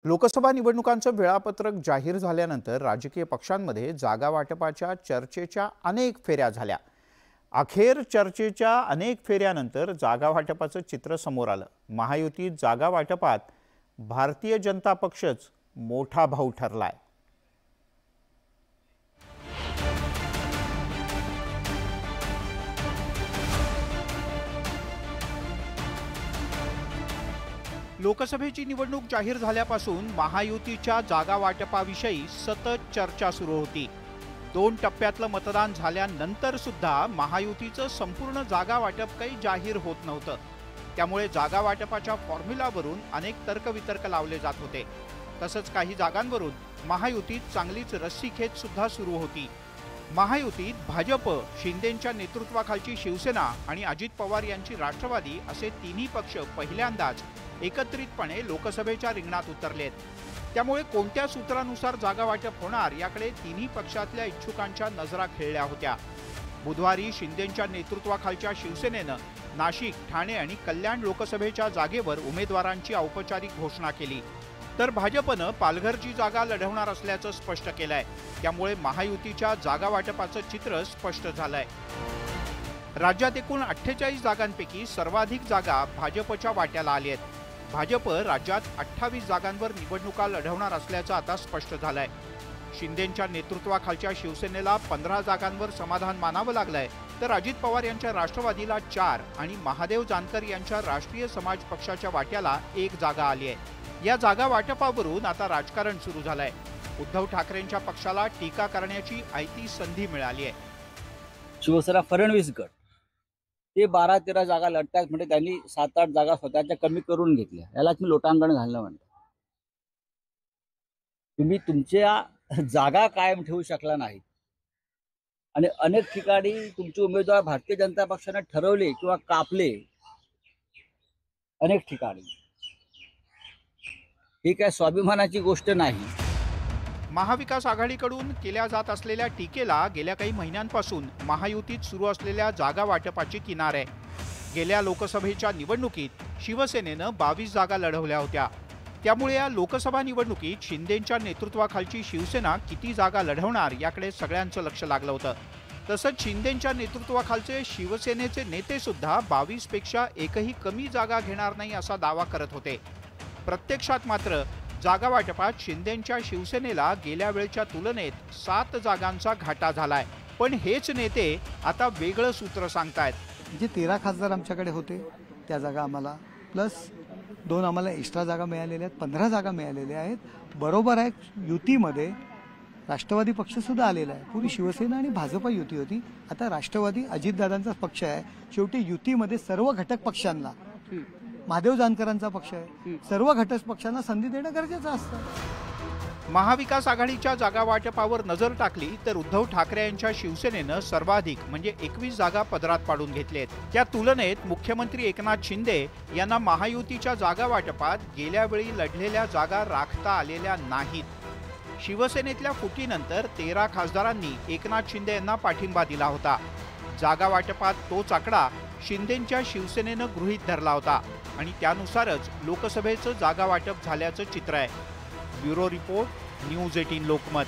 लोकसभा निवडणुकांचं वेळापत्रक जाहीर झाल्यानंतर राजकीय पक्षांमध्ये जागा वाटपाच्या चर्चेच्या अनेक फेऱ्या झाल्या। अखेर चर्चेच्या अनेक फेऱ्यानंतर जागा वाटपाचं चित्र समोर आलं। महायुतीत जागा वाटपात भारतीय जनता पक्षच मोठा भाऊ ठरलाय। लोकसभेची निवडणूक जाहीर झाल्यापासून महायुतीच्या जागा वाटपाविषयी सतत चर्चा सुरू होती। 2 टप्प्यातलं मतदान झाल्यानंतर सुद्धा महायुतीचं संपूर्ण जागा वाटप काही जाहीर होत नव्हतं। त्यामुळे जागा वाटपाच्या फॉर्म्युलावरून अनेक तर्कवितर्क लावले जात होते। तसंच काही जागांवरून महायुतीत चांगलीच रस्सीखेच सुद्धा सुरू होती। महायुतीत भाजप, शिंदेंच्या नेतृत्वाखालची शिवसेना आणि अजित पवार यांची राष्ट्रवादी असे तिन्ही पक्ष पहिल्यांदाच एकत्रितपणे लोकसभेच्या रिंगणात उतरलेत। त्यामुळे कोणत्या सूत्रानुसार जागा वाटप होणार याकडे तिन्ही पक्षातल्या इच्छुकांच्या नजरा खेळल्या होत्या। बुधवारी शिंदेंच्या नेतृत्वाखालच्या शिवसेनेनं नाशिक, ठाणे आणि कल्याण लोकसभेच्या जागेवर उमेदवारांची औपचारिक घोषणा केली, तर भाजपनं पालघरची जागा लढवणार असल्याचं स्पष्ट केलंय। त्यामुळे महायुतीच्या जागा वाटपाचं चित्र स्पष्ट झालंय। राज्यात एकूण 48 जागांपैकी सर्वाधिक जागा भाजपच्या वाट्याला आली आहेत। भाजप राज्यात 28 जागांवर निवडणुका लढवणार असल्याचं आता स्पष्ट झालंय। शिंदेंच्या नेतृत्वाखालच्या शिवसेनेला 15 जागांवर समाधान मानावं लागलंय, तर अजित पवार यांच्या राष्ट्रवादीला 4 आणि महादेव जानकर यांच्या राष्ट्रीय समाज पक्षाच्या वाट्याला 1 जागा आली आहे। या जागा वाटपावरून आता राजकारण सुरू झालंय। उद्धव ठाकरेंच्या पक्षाला टीका करण्याची आयती संधी मिळाली आहे। शिवसेना फडणवीस गट ते 12-13 जागा लढतात, म्हणजे त्यांनी 7-8 जागा स्वतःच्या कमी करून घेतल्या। यालाच मी लोटांगण घालणं म्हणतो। तुम्ही तुमच्या जागा कायम ठेवू शकला नाही आणि अनेक ठिकाणी तुमचे उमेदवार भारतीय जनता पक्षाने ठरवले किंवा कापले। अनेक ठिकाणी ही काय स्वाभिमानाची गोष्ट नाही। महाविकास आघाडीकडून केल्या जात असलेल्या टीकेला गेल्या काही महिन्यांपासून महायुतीत सुरू असलेल्या जागा वाटपाची किनार आहे। गेल्या लोकसभेच्या निवडणुकीत शिवसेनेनं 22 जागा लढवल्या होत्या। त्यामुळे या लोकसभा निवडणुकीत शिंदेंच्या नेतृत्वाखालची शिवसेना किती जागा लढवणार याकडे सगळ्यांचं लक्ष लागलं होतं। तसंच शिंदेंच्या नेतृत्वाखालचे शिवसेनेचे नेते सुद्धा 22 पेक्षा एकही कमी जागा घेणार नाही असा दावा करत होते। प्रत्यक्षात मात्र जागा वाटपात शिंदेंच्या शिवसेनेला गेल्या वेळच्या तुलनेत 7 जागांचा घाटा झालाय। पण हेच नेते आता वेगळं सूत्र सांगतायत। जे 13 खासदार आमच्याकडे होते त्या जागा आम्हाला प्लस 2 आम्हाला एक्स्ट्रा जागा मिळालेल्या आहेत, 15 जागा मिळालेल्या आहेत। बरोबर आहे, युतीमध्ये राष्ट्रवादी पक्ष सुद्धा आलेला आहे। पूर्वी शिवसेना आणि भाजप युती होती, आता राष्ट्रवादी अजितदादांचा पक्ष आहे। शेवटी युतीमध्ये सर्व घटक पक्षांना, महादेव जानकरांचा पक्ष आहे, सर्व घटक पक्षांना संधी देणं गरजेचं असतं। महाविकास आघाडीच्या जागा वाटपावर नजर टाकली तर उद्धव ठाकरे यांच्या शिवसेनेनं सर्वाधिक म्हणजे 21 जागा पदरात पाडून घेतलेत। त्या तुलनेत मुख्यमंत्री एकनाथ शिंदे यांना महायुतीच्या जागा वाटपात गेल्या वेळी लढलेल्या जागा राखता आलेल्या नाहीत। शिवसेनेतल्या फुटीनंतर 13 खासदारांनी एकनाथ शिंदे यांना पाठिंबा दिला होता। जागा वाटपात तोच आकडा शिंदेंच्या शिवसेनेनं गृहीत धरला होता आणि त्यानुसारच लोकसभेचं जागा वाटप झाल्याचं चित्र आहे। Bureau report, news 18 Lokmat.